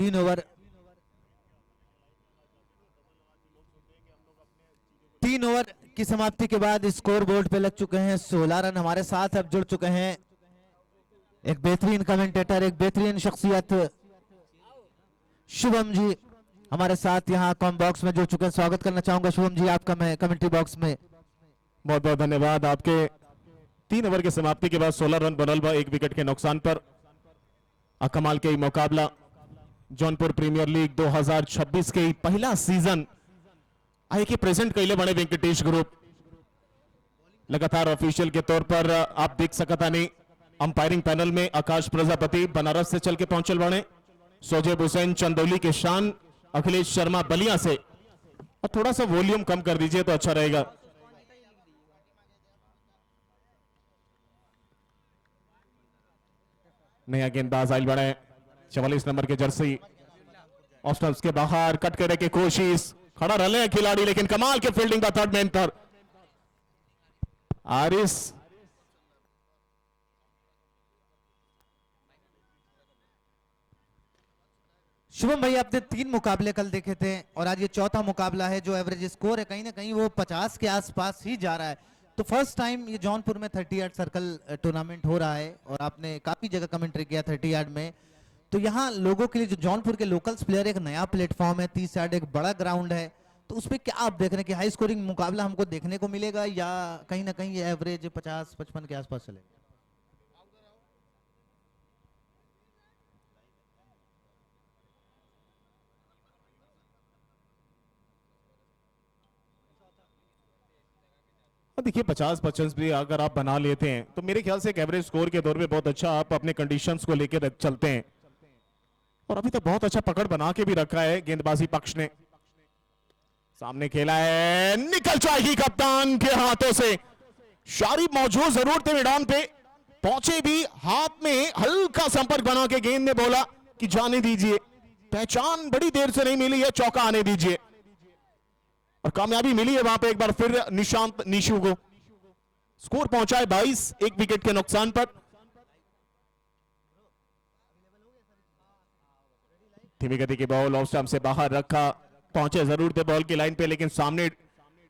3 over 3 over की समाप्ति के बाद स्कोर बोर्ड पे लग चुके हैं 16 रन। हमारे साथ अब जुड़ चुके हैं एक बेहतरीन कमेंटेटर, एक बेहतरीन शख्सियत शुभम जी हमारे साथ यहाँ कॉम बॉक्स में जुड़ चुके हैं। स्वागत करना चाहूंगा शुभम जी आपका मैं कमेंट्री बॉक्स में। बहुत बहुत धन्यवाद। आपके 3 ओवर की समाप्ति के बाद 16 रन बनल बा 1 विकेट के नुकसान पर। कमाल के मुकाबला जौनपुर प्रीमियर लीग 2026 के पहला सीजन आई के प्रेजेंट कैले बने वेंकटेश ग्रुप। लगातार ऑफिशियल के तौर पर आप देख सकता नहीं अंपायरिंग पैनल में आकाश प्रजापति बनारस से चल के पहुंचल बने, सोजेब हुसैन चंदौली के शान, अखिलेश शर्मा बलिया से। और थोड़ा सा वॉल्यूम कम कर दीजिए तो अच्छा रहेगा। नया गेंदबाज आइल बड़े 44 नंबर के जर्सी ऑफ स्टंप्स के बाहर कट करे की कोशिश, खड़ा रहे खिलाड़ी लेकिन कमाल के फील्डिंग का थर्ड मैन पर आरिस। शुभम भाई आपने 3 मुकाबले कल देखे थे और आज ये चौथा मुकाबला है। जो एवरेज स्कोर है कहीं ना कहीं वो 50 के आसपास ही जा रहा है। तो फर्स्ट टाइम ये जौनपुर में 30 यार्ड सर्कल टूर्नामेंट हो रहा है और आपने काफी जगह कमेंट्री किया 30 यार्ड में। तो यहाँ लोगों के लिए जो जौनपुर के लोकल्स प्लेयर एक नया प्लेटफॉर्म है, 30 यार्ड एक बड़ा ग्राउंड है। तो उसमें क्या आप देख रहे हैं कि हाई स्कोरिंग मुकाबला हमको देखने को मिलेगा या कहीं ना कहीं ये एवरेज 50-55 के आसपास चलेगा? देखिए 50-55 भी अगर आप बना लेते हैं तो मेरे ख्याल से एक एवरेज स्कोर के दौर में बहुत अच्छा आप अपने कंडीशंस को लेकर चलते हैं। और अभी तक बहुत अच्छा पकड़ बना के भी रखा है गेंदबाजी पक्ष ने। सामने खेला है, निकल जाएगी कप्तान के हाथों से। शारिब मौजूद जरूर थे मैदान पे, पहुंचे भी, हाथ में हल्का संपर्क बना के गेंद ने बोला कि जाने दीजिए, पहचान बड़ी देर से नहीं मिली है, चौका आने दीजिए। और कामयाबी मिली है वहां पे एक बार फिर निशांत निशु को। स्कोर पहुंचा है 22 1 विकेट के नुकसान पर। धीमी गति की बॉल ऑफ स्टंप से बाहर रखा, पहुंचे जरूर थे बॉल की लाइन पे लेकिन सामने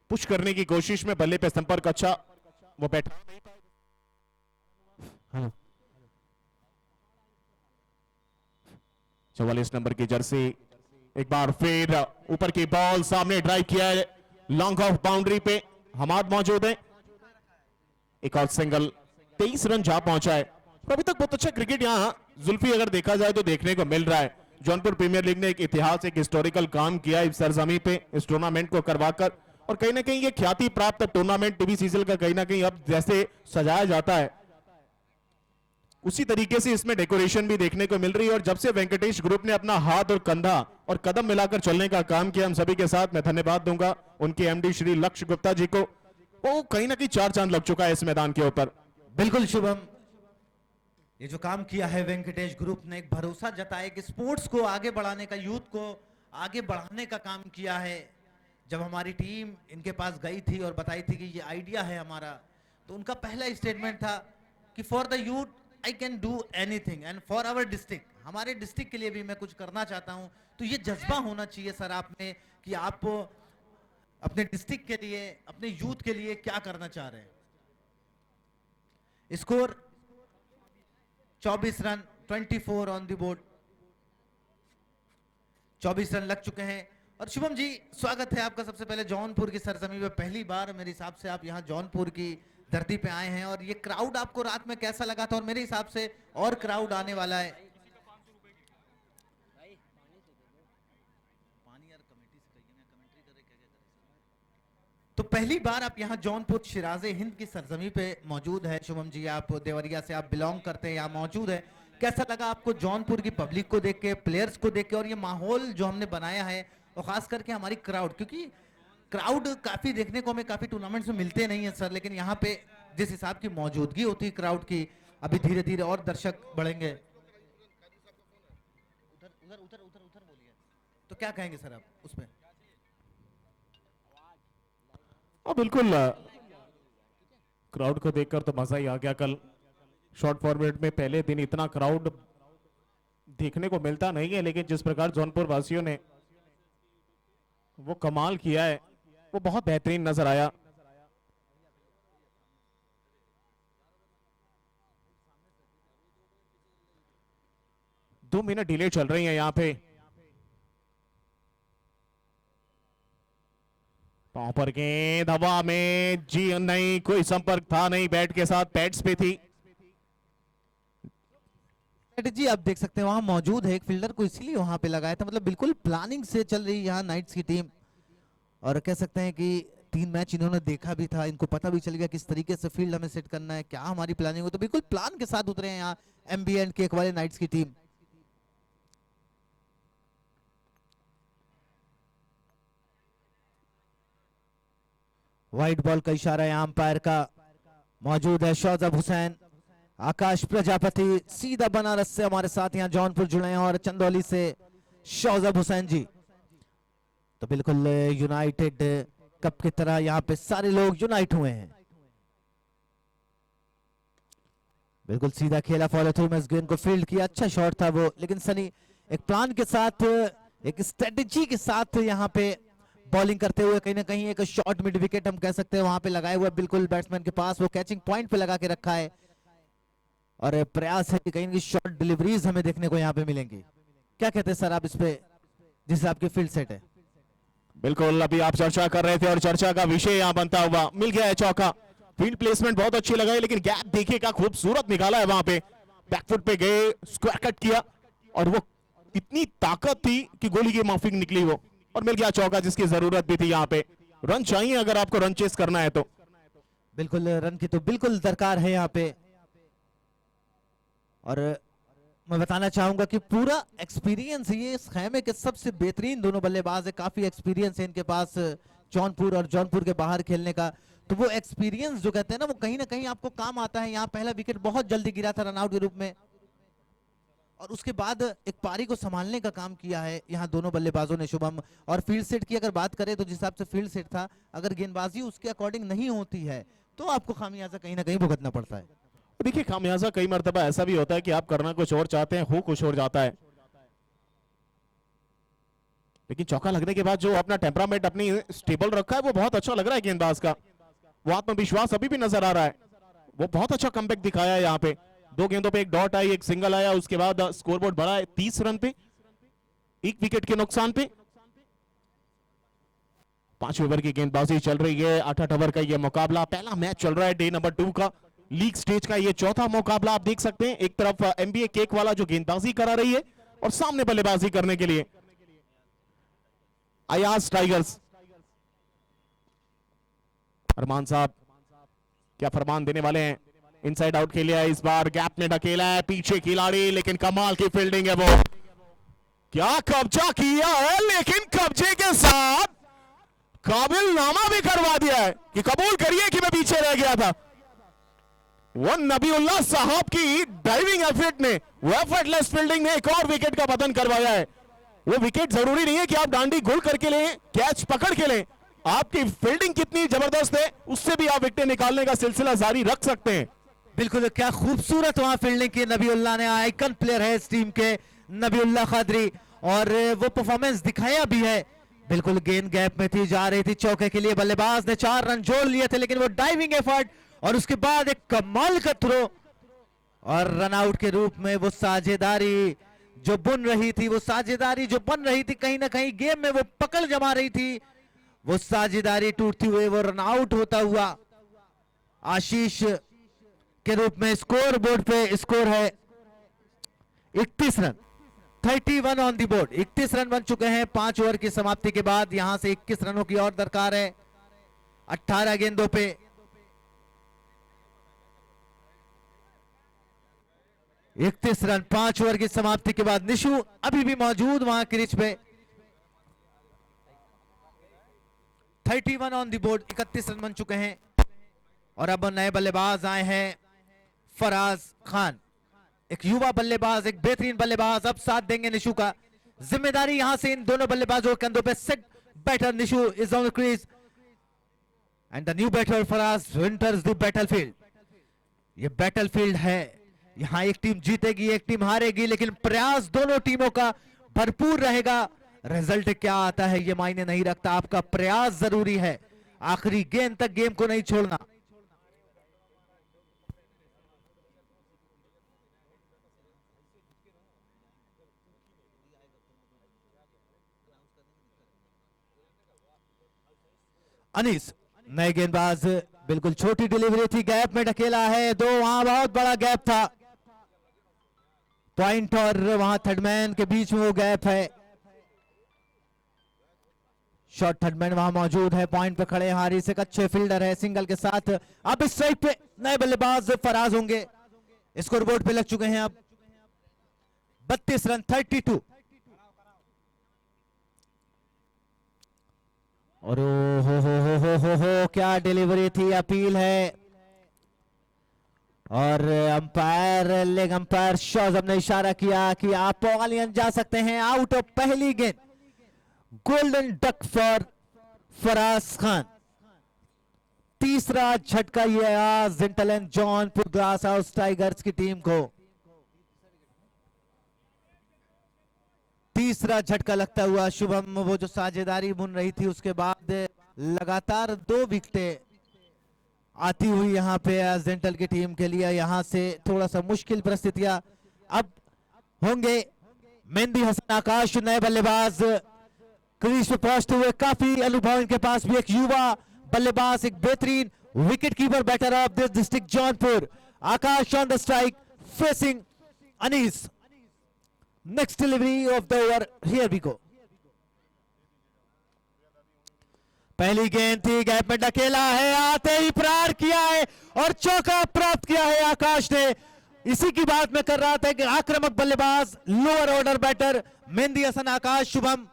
पुश करने की कोशिश में बल्ले पे संपर्क अच्छा वो बैठा। 44 नंबर की जर्सी एक बार फिर ऊपर की बॉल, सामने ड्राइव किया है, लॉन्ग ऑफ बाउंड्री पे हमाद मौजूद है। एक और सिंगल, 23 रन जा पहुंचा है। अभी तक बहुत अच्छा क्रिकेट यहां जुल्फी अगर देखा जाए तो देखने को मिल रहा है। जौनपुर प्रीमियर लीग ने एक इतिहास, एक हिस्टोरिकल काम किया इस सरजमी पे इस टूर्नामेंट को करवाकर। और कहीं ना कहीं ये ख्याति प्राप्त टूर्नामेंट टीवी सीजन का कहीं ना कहीं अब जैसे सजाया जाता है उसी तरीके से इसमें डेकोरेशन भी देखने को मिल रही है। और जब से वेंकटेश ग्रुप ने अपना हाथ और कंधा और कदम मिलाकर चलने का काम किया, हम सभी के साथ मैं धन्यवाद दूंगा उनके एमडी श्री लक्ष्य गुप्ता जी को। वो कहीं ना कहीं 4 चांद लग चुका है इस मैदान के ऊपर। बिल्कुल शुभम, ये जो काम किया है वेंकटेश ग्रुप ने, एक भरोसा जताया कि स्पोर्ट्स को आगे बढ़ाने का, यूथ को आगे बढ़ाने का काम किया है। जब हमारी टीम इनके पास गई थी और बताई थी कि ये आइडिया है हमारा, तो उनका पहला स्टेटमेंट था कि for the youth I can do anything and for our district, हमारे डिस्ट्रिक्ट के लिए भी मैं कुछ करना चाहता हूं। तो ये जज्बा होना चाहिए सर आप में कि आप अपने डिस्ट्रिक्ट के लिए, अपने यूथ के लिए क्या करना चाह रहे हैं। Score 24 run, 24 on the board, 24 run लग चुके हैं। और शुभम जी स्वागत है आपका सबसे पहले जौनपुर की सरजमी में। पहली बार मेरे हिसाब से आप यहाँ जौनपुर की धरती पे आए हैं और ये क्राउड आपको रात में कैसा लगा था? और मेरे हिसाब से और क्राउड आने वाला है। तो पहली बार आप यहाँ जौनपुर शिराजे हिंद की सरजमी पे मौजूद है। शुभम जी आप देवरिया से आप बिलोंग करते हैं, यहाँ मौजूद है। कैसा लगा आपको जौनपुर की पब्लिक को देख के, प्लेयर्स को देख के, और ये माहौल जो हमने बनाया है और खास करके हमारी क्राउड? क्योंकि क्राउड काफी देखने को हमें काफी टूर्नामेंट्स में मिलते नहीं है सर, लेकिन यहाँ पे जिस हिसाब की मौजूदगी होती है क्राउड की, अभी धीरे धीरे और दर्शक बढ़ेंगे। उधर उधर उधर उधर उधर बोलिए, तो क्या कहेंगे सर आप उसमें? बिल्कुल क्राउड को देखकर तो मजा ही आ गया। कल शॉर्ट फॉर्मेट में पहले दिन इतना क्राउड देखने को मिलता नहीं है, लेकिन जिस प्रकार जौनपुर वासियों ने वो कमाल किया है वो बहुत बेहतरीन नजर आया। दो मिनट डिले चल रही है यहाँ पे। पांव पर गेंद हवा में, जी नहीं, कोई संपर्क था नहीं, बैट के साथ पैड्स पे थी। स्ट्रेटेजी आप देख सकते हैं वहां मौजूद है, एक फील्डर को इसीलिए वहां पे लगाया था, मतलब बिल्कुल प्लानिंग से चल रही है यहाँ नाइट्स की टीम। और कह सकते हैं कि 3 मैच इन्होंने देखा भी था, इनको पता भी चल गया किस तरीके से फील्ड हमें सेट करना है, क्या हमारी प्लानिंग हो, तो बिल्कुल प्लान के साथ उतरे हैं यहाँ एमबी एंड केक वाले नाइट्स की टीम। व्हाइट बॉल का इशारा है अंपायर का। मौजूद है शौजब हुसैन, आकाश प्रजापति सीधा बनारस से हमारे साथ यहाँ जौनपुर जुड़े हैं, और चंदौली से शौजब हुसैन जी। तो बिल्कुल यूनाइटेड कप की तरह यहाँ पे सारे लोग यूनाइट हुए हैं। बिल्कुल सीधा खेला, फॉलो थ्रू में इस गेंद को फील्ड किया, अच्छा शॉट था वो, लेकिन सनी एक प्लान के साथ, एक स्ट्रेटेजी के साथ यहाँ पे बॉलिंग करते हुए कहीं ना कहीं एक शॉर्ट मिड विकेट हम कह सकते हैं वहां पे लगाए हुए, बिल्कुल बैट्समैन के पास वो कैचिंग पॉइंट पे लगा के रखा है, और प्रयास है कि कहीं की शॉर्ट डिलीवरीज हमें देखने को यहाँ पे मिलेंगी। क्या कहते हैं सर आप इस पे, जिस हिसाब की फील्ड सेट है? बिल्कुल, अभी आप चर्चा कर रहे थे और चर्चा का विषय यहाँ बनता हुआ मिल गया है चौका। फील्ड प्लेसमेंट बहुत अच्छी लगाई, लेकिन गैप देखिए क्या खूबसूरत निकाला है वहां पे, बैकफुट पे गए, स्क्वायर कट किया, और वो इतनी ताकत थी कि गोली की माफिक निकली वो, और मिल गया चौका जिसकी जरूरत भी थी। यहाँ पे रन चाहिए अगर आपको रन चेस करना है तो। बिल्कुल रन की तो बिल्कुल दरकार है यहाँ पे, और मैं बताना चाहूंगा कि पूरा एक्सपीरियंस, ये इस खेमे के सबसे बेहतरीन दोनों बल्लेबाज है, काफी एक्सपीरियंस है इनके पास जौनपुर और जौनपुर के बाहर खेलने का, तो वो एक्सपीरियंस जो कहते हैं ना वो कहीं ना कहीं आपको काम आता है। यहाँ पहला विकेट बहुत जल्दी गिरा था रनआउट के रूप में, और उसके बाद एक पारी को संभालने का काम किया है यहाँ दोनों बल्लेबाजों ने शुभम। और फील्ड सेट की अगर बात करें तो जिस हिसाब से फील्ड सेट था, अगर गेंदबाजी उसके अकॉर्डिंग नहीं होती है तो आपको खामियाजा कहीं ना कहीं भुगतना पड़ता है। देखिए खामियाजा कई मर्तबा ऐसा भी होता है कि आप करना कुछ और चाहते हैं, हो कुछ और जाता है, लेकिन चौका लगने के बाद जो अपना टेम्परामेंट अपनी स्टेबल रखा है वो बहुत अच्छा लग रहा है गेंदबाज का, वो आत्मविश्वास अभी भी नजर आ रहा है, वो बहुत अच्छा कमबैक दिखाया है। यहाँ पे 2 गेंदों पे 1 डॉट आई, 1 सिंगल आया, उसके बाद स्कोरबोर्ड बढ़ा है 30 रन पे, 1 विकेट के नुकसान पे। 5 ओवर की गेंदबाजी चल रही है, 8 ओवर का ये मुकाबला, पहला मैच चल रहा है डे नंबर 2 का, लीग स्टेज का ये चौथा मुकाबला आप देख सकते हैं। एक तरफ एमबीए केक वाला जो गेंदबाजी करा रही है, और सामने बल्लेबाजी करने के लिए अयाज टाइगर्स। अरमान साहब क्या फरमान देने वाले हैं? इनसाइड आउट खेला है, इस बार गैप में ढकेला है, पीछे खिलाड़ी, लेकिन कमाल की फील्डिंग है, वो क्या कब्जा किया है, लेकिन कब्जे के साथ काबिल नामा भी करवा दिया है कि कबूल करिए कि मैं पीछे रह गया था। वो नबीउल्लाह साहब की डाइविंग एफर्ट ने, वो एफर्टलेस फील्डिंग ने एक और विकेट का पतन करवाया है। वो विकेट जरूरी नहीं है कि आप डांडी गोल करके लें, कैच पकड़ के लें, आपकी फील्डिंग कितनी जबरदस्त है उससे भी आप विकेट निकालने का सिलसिला जारी रख सकते हैं। बिल्कुल, क्या खूबसूरत वहां फील्डिंग की नबीउल्लाह ने, आइकन प्लेयर है इस टीम के नबीउल्लाह खादरी, और वो परफॉर्मेंस दिखाया भी है। बिल्कुल गेंद गैप में थी, जा रही थी चौके के लिए, बल्लेबाज ने 4 रन जोड़ लिए थे, लेकिन वो डाइविंग एफर्ट और उसके बाद एक कमाल का थ्रो, और रनआउट के रूप में वो साझेदारी जो बुन रही थी, वो साझेदारी जो बन रही थी, कहीं ना कहीं गेम में वो पकड़ जमा रही थी, वो साझेदारी टूटती हुई वो रनआउट होता हुआ आशीष के रूप में स्कोर बोर्ड पे स्कोर है 31 run, 31 on the board. 31 run बन चुके हैं 5 ओवर की समाप्ति के बाद। यहां से 21 रनों की और दरकार है 18 गेंदों पे। 31 रन 5 ओवर की समाप्ति के बाद। निशु अभी भी मौजूद वहां क्रीज पे, 31 ऑन दी बोर्ड, 31 रन बन चुके हैं। और अब नए बल्लेबाज आए हैं, फराज खान, एक युवा बल्लेबाज, एक बेहतरीन बल्लेबाज, अब साथ देंगे निशु का। जिम्मेदारी यहां से इन दोनों बल्लेबाजों के कंधों पे। Set batter Nishu is on the crease and the new batter Faraz enters the battlefield. ये बैटलफील्ड है यहाँ एक टीम जीतेगी, एक टीम हारेगी, लेकिन प्रयास दोनों टीमों का भरपूर रहेगा। रिजल्ट क्या आता है ये मायने नहीं रखता, आपका प्रयास जरूरी है। आखिरी गेंद तक गेम को नहीं छोड़ना। अनीस नए गेंदबाज, बिल्कुल छोटी डिलीवरी थी, गैप में ढकेला है, दो वहां बहुत बड़ा गैप था। पॉइंट और वहां थर्डमैन के बीच में वो गैप है। शॉट थर्डमैन वहां मौजूद है, पॉइंट पे खड़े। हारिस एक अच्छे फील्डर है, सिंगल के साथ अब इस स्ट्राइक पे नए बल्लेबाज फराज होंगे। स्कोरबोर्ड पे लग चुके हैं अब 32 रन 32। और हो क्या डिलीवरी थी, अपील है। और अंपायर, लेग अंपायर शौजब ने इशारा किया कि आप पवेलियन जा सकते हैं। आउट ऑफ पहली गेंद, golden duck for Faraz Khan. तीसरा झटका ये आया जिंटल and Jaunpur glass house tigers की टीम को। तीसरा झटका लगता हुआ शुभम, वो जो साझेदारी बुन रही थी उसके बाद लगातार 2 विकेटें आती हुई यहां पे जेंटल की टीम के लिए। यहां से थोड़ा सा मुश्किल परिस्थितियां अब होंगे। मेहंदी हसन आकाश नए बल्लेबाज क्रीज पे पहुंचते हुए, काफी अनुभव इनके पास भी। एक युवा बल्लेबाज, एक बेहतरीन wicket keeper, batter of this district Jaunpur. Aakash on the strike facing Anees. Next delivery of the over, here we go. पहली गेंद थी, गैप में ढकेला है, आते ही प्रहार किया है और चौका प्राप्त किया है आकाश ने। इसी की बात मैं कर रहा था कि आक्रामक बल्लेबाज, lower order batter Mehedi Hasan Akash Shubham,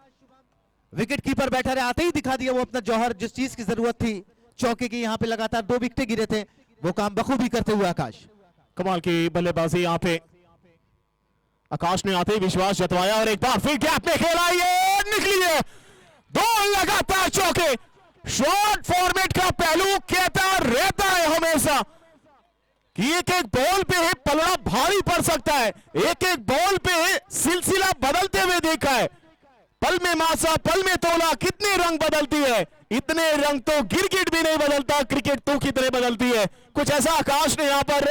wicket keeper बैठा है, आते ही दिखा दिया वो अपना जौहर। जिस चीज की जरूरत थी चौके की, यहां पे लगातार 2 विकेटें गिरे थे, वो काम बखूबी करते हुए आकाश। कमाल की बल्लेबाजी यहाँ पे आकाश ने आते ही विश्वास जतवाया और एक बार फिर गैप में खेला, ये निकली है। 2 लगातार चौके। शॉर्ट फॉर्मेट का पहलू कहता रहता है हमेशा कि एक एक बॉल पे पलड़ा भारी पड़ सकता है। एक एक बॉल पे सिलसिला बदलते हुए देखा है। पल में मासा, पल में तोला, कितने रंग बदलती है। इतने रंग तो गिरगिट भी नहीं बदलता, क्रिकेट तो कितने बदलती है। कुछ ऐसा आकाश ने यहां पर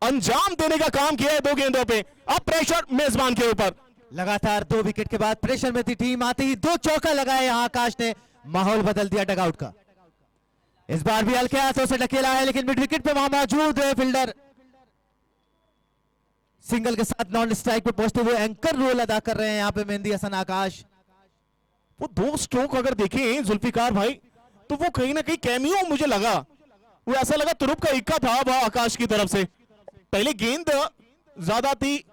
अंजाम देने का काम किया है 2 गेंदों पे। अब प्रेशर मेजबान के ऊपर। लगातार 2 विकेट के बाद प्रेशर में थी टीम, आते ही 2 चौका लगाए यहां आकाश ने, माहौल बदल दिया डगआउट का। इस बार भी हल्के हाथों से ढकेला है, लेकिन मिड विकेट पे वहां मौजूद है फील्डर। सिंगल के साथ नॉन स्ट्राइक पे पहुंचते हुए एंकर रोल अदा कर रहे हैं यहां पे मेहंदी हसन आकाश। वो 2 स्ट्रोक अगर देखें जुल्फिकार भाई, तो वो कहीं ना कहीं कैमियो मुझे लगा। वो ऐसा लगा तुरुप का इक्का था वह आकाश की तरफ से। पहले गेंद ज्यादा थी,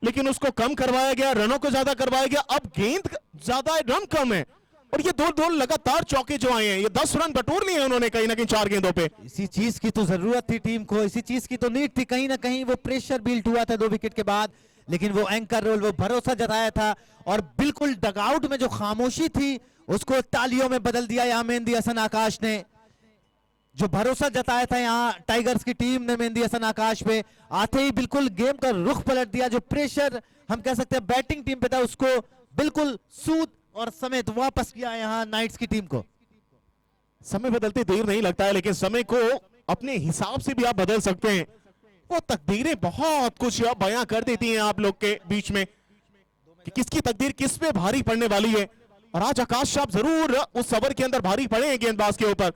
लेकिन उसको कम करवाया गया, रनों को ज्यादा करवाया गया। अब गेंद ज्यादा, रन कम है। और ये 2 लगातार चौके जो आए हैं, ये 10 रन बटोर लिए हैं उन्होंने कहीं ना कहीं 4 गेंदों पे। इसी चीज की तो जरूरत थी टीम को, इसी चीज की तो नीड थी। कहीं ना कहीं वो प्रेशर बिल्ट हुआ था 2 विकेट के बाद, लेकिन वो एंकर रोल, वो भरोसा जताया था और बिल्कुल डगआउट में जो खामोशी थी उसको तालियों में बदल दिया यहां मेहंदी हसन आकाश ने। जो भरोसा जताया था यहां टाइगर्स की टीम ने मेहंदी हसन आकाश पे, आते ही बिल्कुल गेम का रुख पलट दिया। जो प्रेशर हम कह सकते हैं बैटिंग टीम पे था, उसको बिल्कुल सूद और समेत वापस किया यहां नाइट्स की टीम को। समय बदलते देर नहीं लगता है, लेकिन समय को अपने हिसाब से भी आप बदल सकते हैं। वो तकदीरें बहुत कुछ बयां कर देती हैं आप लोग के बीच में कि किसकी तकदीर किस पे भारी पड़ने वाली है। और आज आकाश साहब जरूर उस ओवर के अंदर भारी पड़े हैं गेंदबाज के ऊपर।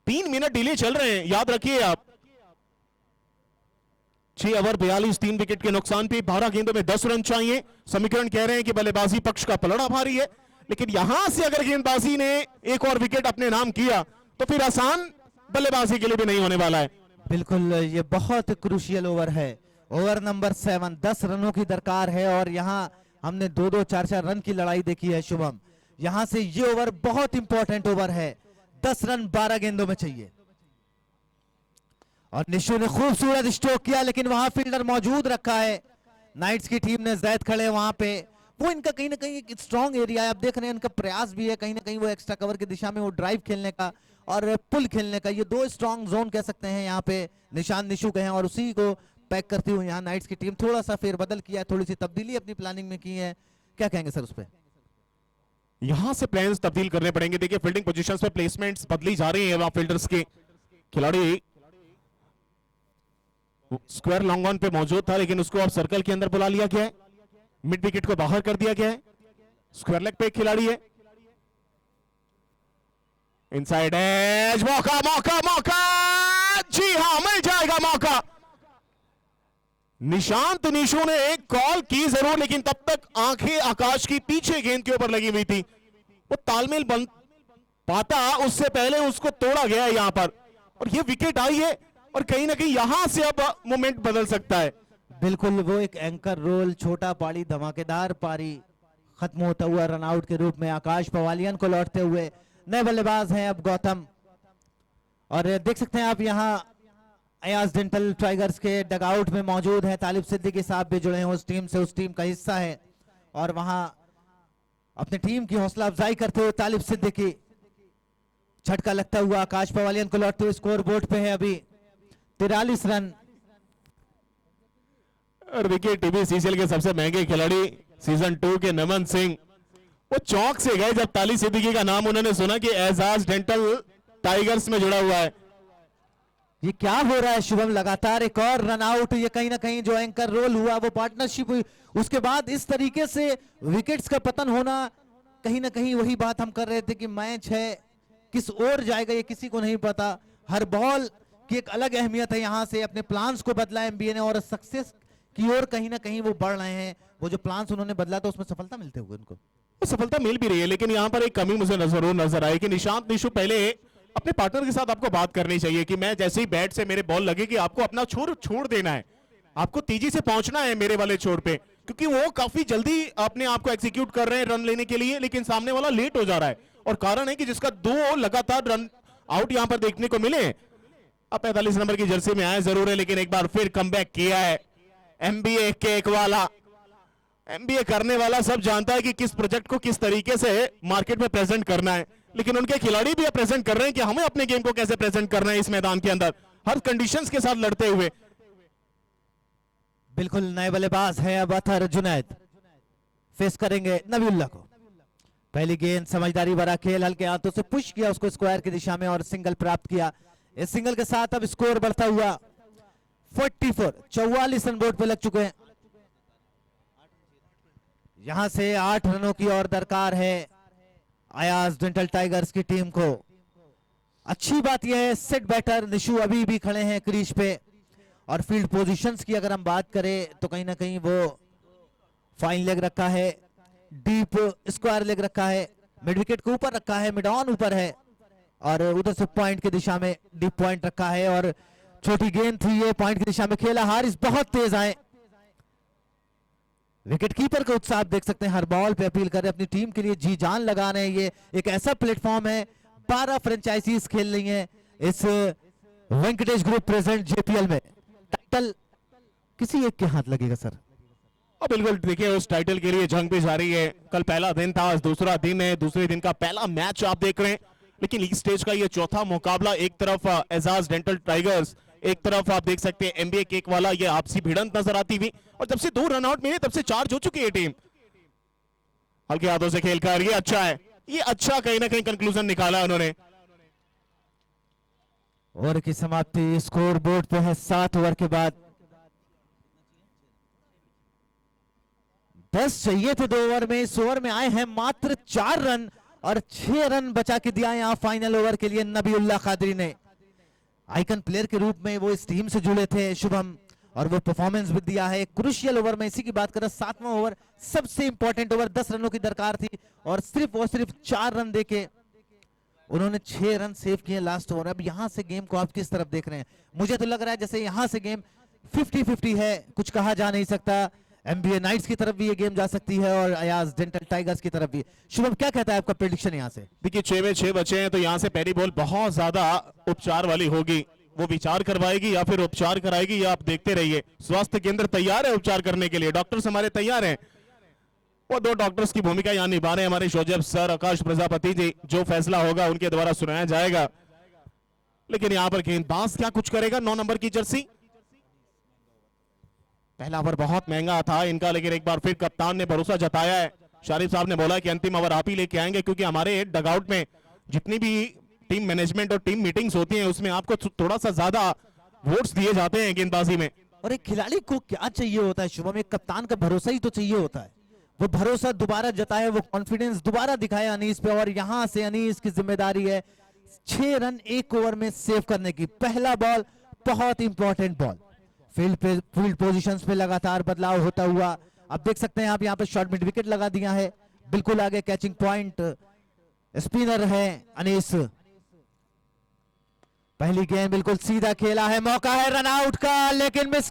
3 मिनट डिले चल रहे हैं, याद रखिए आप। 6 ओवर 42, 3 विकेट के नुकसान पे 12 गेंदों में 10 रन चाहिए। समीकरण कह रहे हैं कि बल्लेबाजी पक्ष का पलड़ा भारी है, लेकिन यहां से अगर गेंदबाजी ने एक और विकेट अपने नाम किया तो फिर आसान बल्लेबाजी के लिए भी नहीं होने वाला है। बिल्कुल, ये बहुत क्रूशियल ओवर है। ओवर नंबर 7, 10 रनों की दरकार है और यहां हमने 2-2, 4-4 रन की लड़ाई देखी है शुभम। यहां से ये ओवर बहुत इंपॉर्टेंट ओवर है। 10 रन 12 गेंदों में चाहिए। और निशु ने खूबसूरत स्ट्रोक किया, लेकिन वहां फील्डर मौजूद रखा है नाइट्स की टीम ने। जैद खड़े वहां पे, वो इनका कहीं ना कहीं एक स्ट्रॉन्ग एरिया है। आप देख रहे हैं इनका प्रयास भी है कहीं ना कहीं वो एक्स्ट्रा कवर की दिशा में वो ड्राइव खेलने का, और पुल खेलने का। ये दो स्ट्रॉन्ग जोन कह सकते हैं यहाँ पे निशान निशु के हैं, और उसी को पैक करती हुई यहाँ नाइट्स की टीम थोड़ा सा फेरबदल किया है, थोड़ी सी तब्दीली अपनी प्लानिंग में की है। क्या कहेंगे सर उस पर? यहां से प्लान्स तब्दील करने पड़ेंगे। देखिए फील्डिंग पोजीशंस पे प्लेसमेंट्स बदली जा रही है, वहां फील्डर्स के खिलाड़ी स्क्वायर लॉन्ग ऑन पे मौजूद था, लेकिन उसको अब सर्कल के अंदर बुला लिया गया है, मिड विकेट को बाहर कर दिया गया है। स्क्वायर लेग पे एक खिलाड़ी है, इनसाइड एज, मौका मौका मौका, जी हां मिल जाएगा मौका। निशांत निशु ने एक कॉल की जरूर, लेकिन तब तक आंखें आकाश की पीछे गेंद के ऊपर लगी हुई थी, वो तालमेल बन पाता उससे पहले उसको तोड़ा गया है यहां पर, और ये विकेट आई है, और कहीं ना कहीं यहां से अब मोमेंट बदल सकता है। बिल्कुल, वो एक एंकर रोल, छोटा पारी, धमाकेदार पारी खत्म होता हुआ रनआउट के रूप में आकाश पवालियन को लौटते हुए नए बल्लेबाज हैं अब गौतम। और देख सकते हैं आप यहाँ अयाज डेंटल टाइगर्स के डगआउट में मौजूद है, तालिब सिद्दीकी साहब भी जुड़े हैं उस टीम से, उस टीम का हिस्सा है, और वहां अपनी टीम की हौसला अफजाई करते हुए तालिब सिद्दीकी झटका लगता हुआ आकाश पवालियन को लौटते हुए स्कोर बोर्ड पे है अभी 43 रन। और देखिए टीवी सीसीएल के सबसे महंगे खिलाड़ी सीजन 2 के नमन सिंह, वो चौंक से गए जब तालिब सिद्दीकी का नाम उन्होंने सुना कि एजाज डेंटल टाइगर्स में जुड़ा हुआ है। ये क्या हो रहा है शुभम? लगातार एक और रन आउट, ये कहीं ना कहीं जो एंकर रोल हुआ वो पार्टनरशिप हुई, उसके बाद इस तरीके से विकेट्स का पतन होना, कहीं ना कहीं वही बात हम कर रहे थे कि मैच है किस ओर जाएगा ये किसी को नहीं पता। हर बॉल की एक अलग अहमियत है, यहाँ से अपने प्लान्स को बदला एमबीए ने और सक्सेस की ओर कहीं ना कहीं वो बढ़ रहे हैं। वो जो प्लान्स उन्होंने बदला तो उसमें सफलता मिलते हुए उनको, वो सफलता मिल भी रही है, लेकिन यहाँ पर एक कमी मुझे जरूर नजर आई कि निशांत निशु पहले अपने पार्टनर के साथ आपको बात करनी चाहिए कि मैं जैसे ही बैट से मेरे बॉल लगे कि आपको अपना छोर छोड़ देना है, आपको तेजी से पहुंचना है मेरे वाले छोर पे, क्योंकि वो काफी जल्दी अपने आप को एग्जीक्यूट कर रहे हैं रन लेने के लिए, लेकिन सामने वाला लेट हो जा रहा है, और कारण है कि जिसका 2 लगातार रन आउट यहां पर देखने को मिले। अब 45 नंबर की जर्सी में आया जरूर है, लेकिन एक बार फिर कमबैक किया है एमबीए केक वाला। एमबीए करने वाला सब जानता है कि किस प्रोजेक्ट को किस तरीके से मार्केट में प्रेजेंट करना है, लेकिन उनके खिलाड़ी भी प्रेजेंट कर रहे हैं कि हमें अपने गेम को कैसे प्रेजेंट करना है इस मैदान के अंदर, हर कंडीशंस के साथ लड़ते हुए। बिल्कुल नए बल्लेबाज है अब अतहर जुनैद, फेस करेंगे नबीउल्लाह को। पहली गेंद समझदारी भरा खेल, हल्के हाथों से पुश किया उसको स्क्वायर की दिशा में और सिंगल प्राप्त किया। इस सिंगल के साथ अब स्कोर बढ़ता हुआ 44 रन बोर्ड पे लग चुके हैं। यहां से 8 रनों की और दरकार है अयाज डेंटल टाइगर्स की टीम को। अच्छी बात यह है सेट बैटर निशु अभी भी खड़े हैं क्रीज पे, और फील्ड पोजीशंस की अगर हम बात करें तो कहीं ना कहीं वो फाइन लेग रखा है, डीप स्क्वायर लेग रखा है, मिड विकेट के ऊपर रखा है, मिड ऑन ऊपर है, और उधर से पॉइंट की दिशा में डीप पॉइंट रखा है, और छोटी गेंद थी ये पॉइंट की दिशा में खेला। हारिस बहुत तेज आए, विकेट कीपर का उत्साह देख सकते हैं, हर बॉल पे अपील कर रहे हैं, अपनी टीम के लिए जी जान लगा रहे हैं। ये एक ऐसा प्लेटफॉर्म है, 12 फ्रेंचाइजीज खेल रही हैं इस वेंकटेश ग्रुप प्रेजेंट जेपीएल में। टाइटल किसी एक के हाथ लगेगा सर। और बिल्कुल देखिए उस टाइटल के लिए जंग भी जारी है। कल पहला दिन था, आज दूसरा दिन है, दूसरे दिन का पहला मैच आप देख रहे हैं, लेकिन लीग स्टेज का ये चौथा मुकाबला, एक तरफ एजाज डेंटल टाइगर्स, एक तरफ आप देख सकते हैं एमबीए केक वाला, ये आपसी भिड़ंत नजर आती हुई, और जब से 2 रन आउट मिले तब से चार्ज हो चुकी है टीम। हल्के हाथों से खेलकर ये अच्छा है, ये अच्छा कहीं ना कहीं कंक्लूजन निकाला उन्होंने। ओवर की समाप्ति स्कोर बोर्ड पे है 7 ओवर के बाद। 10 चाहिए थे 2 ओवर में, इस ओवर में आए हैं मात्र 4 रन, और 6 रन बचा के दिया यहां फाइनल ओवर के लिए नबीउल्लाह कादरी ने। आइकन प्लेयर के रूप में वो इस टीम से जुड़े थे शुभम, और वो परफॉर्मेंस भी दिया है क्रूशियल ओवर में। इसी की बात करें 7वां ओवर सबसे इंपॉर्टेंट ओवर, 10 रनों की दरकार थी, और सिर्फ 4 रन देके उन्होंने 6 रन सेव किए लास्ट ओवर। अब यहां से गेम को आप किस तरफ देख रहे हैं? मुझे तो लग रहा है जैसे यहां से गेम 50-50 है, कुछ कहा जा नहीं सकता। एमबीए नाइट्स की तरफ भी ये गेम जा सकती है और अयाज डेंटल टाइगर्स की तरफ भी। शुभम क्या कहता है आपका प्रेडिक्शन यहां से? देखिए 6 में 6 बचे हैं, तो यहां से पहली बॉल बहुत ज्यादा उपचार वाली होगी, वो विचार करवाएगी या फिर उपचार कराएगी, या आप देखते रहिए। स्वास्थ्य केंद्र तैयार है उपचार करने के लिए, डॉक्टर्स हमारे तैयार हैं, वो 2 डॉक्टर्स की भूमिका यहां निभा रहे हैं हमारे शोजेब सर, आकाश प्रजापति जी। जो फैसला होगा उनके द्वारा सुनाया जाएगा। लेकिन यहां पर गेंदबाज क्या कुछ करेगा 9 नंबर की जर्सी। पहला ओवर बहुत महंगा था इनका, लेकिन एक बार फिर कप्तान ने भरोसा जताया है। शारिफ साहब ने बोला कि अंतिम ओवर आप ही लेके आएंगे, क्योंकि हमारे डगआउट में जितनी भी टीम मैनेजमेंट और टीम मीटिंग्स होती हैं उसमें आपको थोड़ा सा ज्यादा वोट्स दिए जाते हैं गेंदबाजी में। और एक खिलाड़ी को क्या चाहिए होता है शुभम, एक कप्तान का भरोसा ही तो चाहिए होता है। वो भरोसा दोबारा जताए, वो कॉन्फिडेंस दोबारा दिखाए अनीस पे, और यहां से अनीस की जिम्मेदारी है 6 रन 1 ओवर में सेव करने की। पहला बॉल बहुत इंपॉर्टेंट बॉल, फील्ड पोजीशंस पे लगातार बदलाव होता हुआ अब देख सकते हैं आप। यहां पे शॉर्ट मिड विकेट लगा दिया है, बिल्कुल आगे कैचिंग पॉइंट स्पिनर है अनीस। पहली गेंद बिल्कुल सीधा खेला है, मौका है रन आउट का, लेकिन मिस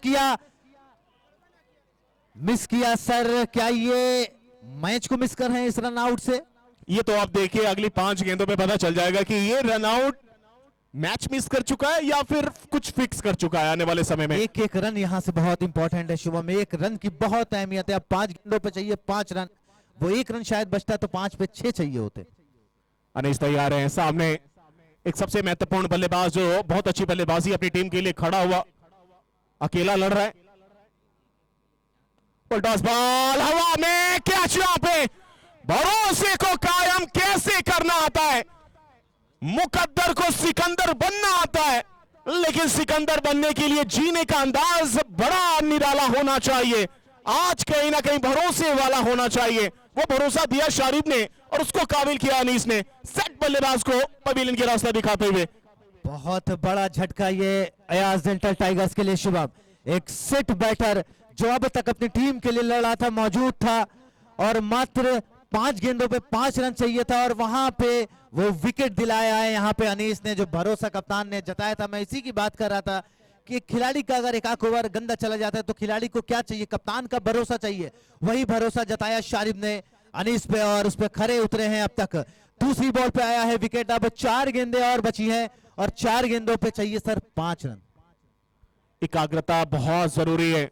किया सर। क्या ये मैच को मिस कर रहे हैं इस रन आउट से? ये तो आप देखिए अगली 5 गेंदों पे पता चल जाएगा कि ये रन आउट मैच मिस कर चुका है या फिर कुछ फिक्स कर चुका है आने वाले समय में। एक एक रन यहां से बहुत इंपॉर्टेंट है शुभम, एक रन की बहुत अहमियत है। अब 5 गेंदों पे चाहिए 5 रन, वो एक रन शायद बचता तो 5 पे 6 चाहिए होते। अनीस तैयार है, सामने एक सबसे महत्वपूर्ण बल्लेबाज जो बहुत अच्छी बल्लेबाजी अपनी टीम के लिए खड़ा हुआ, अकेला लड़ रहा है। टॉस बॉल हवा में, कैच यहां पे, भरोसे को कायम कैसे करना आता है। मुकद्दर को सिकंदर बनना आता है, लेकिन सिकंदर बनने के लिए जीने का अंदाज बड़ा निराला होना चाहिए। आज कहीं ना कहीं भरोसे वाला होना चाहिए। वो भरोसा दिया शारिफ ने और उसको काबिल किया अनीस ने, सेट बल्लेबाज को पवेलियन के रास्ता दिखाते हुए। बहुत बड़ा झटका ये अयाज डेंटल टाइगर्स के लिए शुभम। एक सेट बैटर जो अब तक अपनी टीम के लिए लड़ा था मौजूद था, और मात्र 5 गेंदों पे 5 रन चाहिए था, और वहां पे वो विकेट दिलाया है यहाँ पे अनीस ने। जो भरोसा कप्तान ने जताया था, मैं इसी की बात कर रहा था कि खिलाड़ी का अगर एक आख ओवर गंदा चला जाता है तो खिलाड़ी को क्या चाहिए, कप्तान का भरोसा चाहिए। वही भरोसा जताया शारिफ ने अनीस पे, और उस पे खरे उतरे हैं अब तक। दूसरी बॉल पे आया है विकेट, अब 4 गेंदें और बची हैं, और 4 गेंदों पे चाहिए सर 5 रन। एकाग्रता बहुत जरूरी है।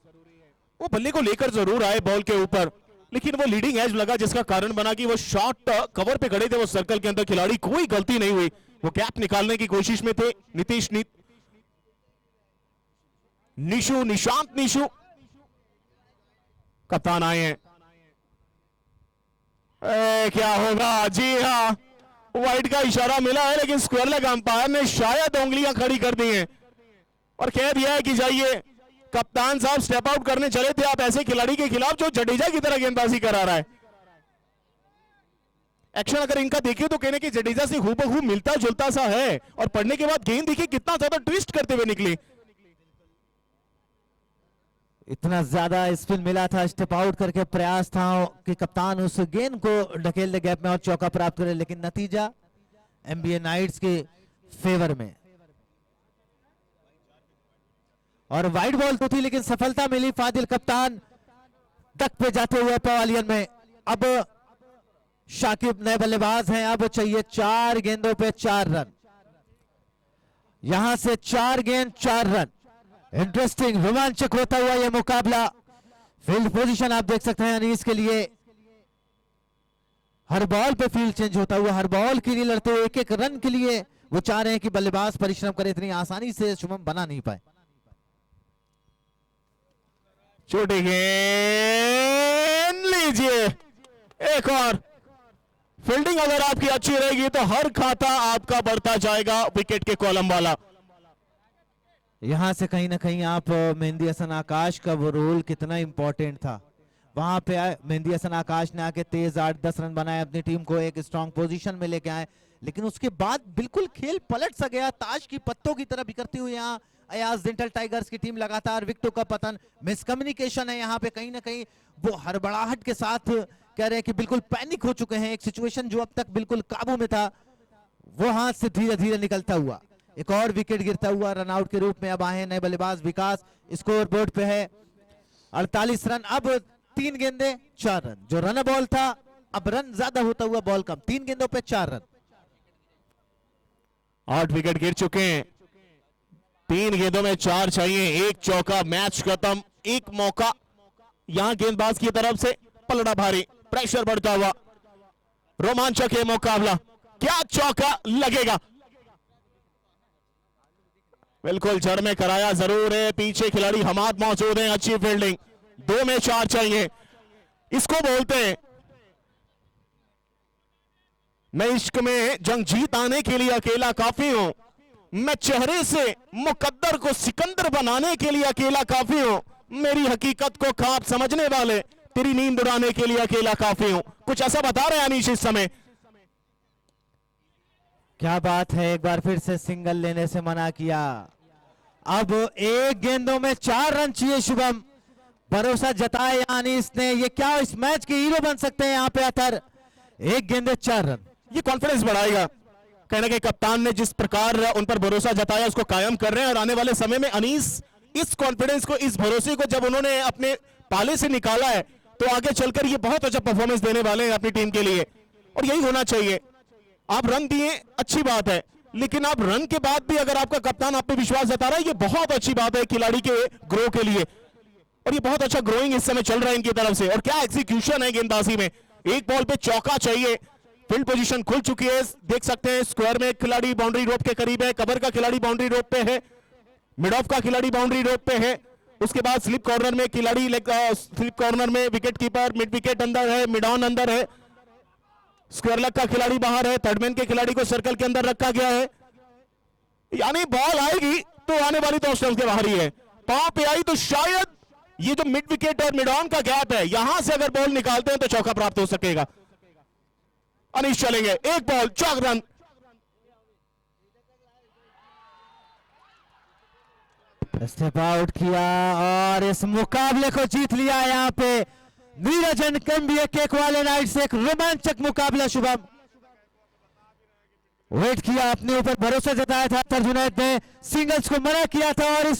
वो बल्ले को लेकर जरूर आए बॉल के ऊपर, लेकिन वो लीडिंग एज लगा, जिसका कारण बना कि वो शॉट कवर पे खड़े थे, वो सर्कल के अंदर खिलाड़ी कोई गलती नहीं हुई, वो कैप निकालने की कोशिश में थे। निशांत निशु कप्तान आए हैं। क्या होगा? जी हाँ, वाइड का इशारा मिला है, लेकिन स्क्वायर लेग अंपायर ने शायद उंगलियां खड़ी कर दी हैं और कह दिया है कि जाइए, कप्तान साहब स्टेप आउट करने चले थे आप ऐसे खिलाड़ी के खिलाफ जो जडेजा की तरह गेंदबाजी करा रहा है। एक्शन अगर इनका देखिए तो कहने की जडेजा से हूबहू मिलता जुलता सा है, और पढ़ने के बाद गेंद देखिए कितना ज्यादा ट्विस्ट करते हुए निकली। इतना ज्यादा स्पिन मिला था, स्टेप आउट करके प्रयास था कि कप्तान उस गेंद को ढकेल दे गैप में और चौका प्राप्त करे, लेकिन नतीजा एमबीए नाइट्स के फेवर में। और वाइड बॉल तो थी, लेकिन सफलता मिली फादिल कप्तान डक पे जाते हुए पवेलियन में। अब शाकिब नए बल्लेबाज हैं, अब चाहिए 4 गेंदों पे 4 रन। यहां से 4 गेंद 4 रन। इंटरेस्टिंग, रोमांचक होता हुआ यह मुकाबला। फील्ड पोजीशन आप देख सकते हैं अनीस के लिए, हर बॉल पे फील्ड चेंज होता हुआ, हर बॉल के लिए लड़ते हुए, एक एक रन के लिए वो चाह रहे हैं कि बल्लेबाज परिश्रम करे, इतनी आसानी से शुभम बना नहीं पाए। छोटी गेंद लीजिए, एक और। फील्डिंग अगर आपकी अच्छी रहेगी तो हर खाता आपका बढ़ता जाएगा विकेट के कॉलम वाला। यहां से कहीं ना कहीं आप मेहंदी हसन आकाश का वो रोल कितना इंपॉर्टेंट था। वहां पे मेहंदी हसन आकाश ने आके तेज 8-10 रन बनाए, अपनी टीम को एक स्ट्रांग पोजीशन में लेके आए, लेकिन उसके बाद बिल्कुल खेल पलट सा गया, ताश की पत्तों की तरह बिखरती हुई यहाँ अयाज डेंटल टाइगर्स की टीम। लगातार विकेटों का पतन, मिसकम्युनिकेशन है यहाँ पे, कहीं ना कहीं वो हड़बड़ाहट के साथ कह रहे हैं कि बिल्कुल पैनिक हो चुके हैं। एक सिचुएशन जो अब तक बिल्कुल काबू में था वो हाथ से धीरे धीरे निकलता हुआ। एक और विकेट गिरता हुआ रन आउट के रूप में अब आए नए बल्लेबाज विकास। स्कोर बोर्ड पे है 48 रन, अब 3 गेंदे 4 रन। जो रन बॉल था, अब रन ज्यादा होता हुआ बॉल कम, 3 गेंदों पे 4 रन। 8 विकेट गिर चुके हैं, 3 गेंदों में 4 चाहिए, 1 चौका, मैच खत्म। एक मौका यहां गेंदबाज की तरफ से, पलड़ा भारी, प्रेशर बढ़ता हुआ, रोमांचक है मुकाबला, क्या चौका लगेगा। बिल्कुल जड़ में कराया जरूर है, पीछे खिलाड़ी हमाद मौजूद हैं, अच्छी फील्डिंग, 2 में 4 चाहिए, इसको बोलते हैं मैं इश्क में जंग जीत आने के लिए अकेला काफी हूं, मैं चेहरे से मुकद्दर को सिकंदर बनाने के लिए अकेला काफी हूं, मेरी हकीकत को ख्वाब समझने वाले तेरी नींद उड़ाने के लिए अकेला काफी हूं। कुछ ऐसा बता रहे हैं अनीश इस समय। क्या बात है, एक बार फिर से सिंगल लेने से मना किया। अब 1 गेंदों में 4 रन चाहिए शुभम, भरोसा जताया अनीस ने। ये क्या इस मैच के हीरो बन सकते हैं यहाँ पे अतर, 1 गेंदे 4 रन। ये कॉन्फिडेंस बढ़ाएगा, कहना कि कप्तान ने जिस प्रकार उन पर भरोसा जताया उसको कायम कर रहे हैं, और आने वाले समय में अनीस इस कॉन्फिडेंस को, इस भरोसे को जब उन्होंने अपने पाले से निकाला है तो आगे चलकर ये बहुत अच्छा परफॉर्मेंस देने वाले हैं अपनी टीम के लिए, और यही होना चाहिए। आप रन दिए अच्छी बात है, लेकिन आप रन के बाद भी अगर आपका कप्तान आप पे विश्वास जता रहा है, ये बहुत अच्छी बात है खिलाड़ी के ग्रो के लिए, और ये बहुत अच्छा ग्रोइंग इस समय चल रहा है इनकी तरफ से। और क्या एग्जीक्यूशन है गेंदबाजी में, एक बॉल पे चौका चाहिए, फील्ड पोजीशन खुल चुकी है, देख सकते हैं स्क्वायर में खिलाड़ी बाउंड्री रोप के करीब है, कवर का खिलाड़ी बाउंड्री रोप पे है, मिड ऑफ का खिलाड़ी बाउंड्री रोप पे है, उसके बाद स्लिप कॉर्नर में खिलाड़ी, स्लिप कॉर्नर में विकेट कीपर, मिड विकेट अंदर है, मिड ऑन अंदर है, स्क्वायर लेग का खिलाड़ी बाहर है, थर्डमैन के खिलाड़ी को सर्कल के अंदर रखा गया है, यानी बॉल आएगी तो आने वाली तो स्टंप के बाहर ही है, पांव पे आई तो शायद ये जो मिड विकेट और मिड ऑन का गैप है यहां से अगर बॉल निकालते हैं तो चौका प्राप्त हो सकेगा। अनीश चलेंगे, 1 बॉल 4 रन। स्टेप आउट किया और इस मुकाबले को जीत लिया यहाँ पे नीरजन केम्बिए केकवाले नाइट से। एक रोमांचक मुकाबला शुभम, वेट किया, अपने ऊपर भरोसा जताया था, अख्तर जुनैद ने सिंगल्स को मना किया था और इस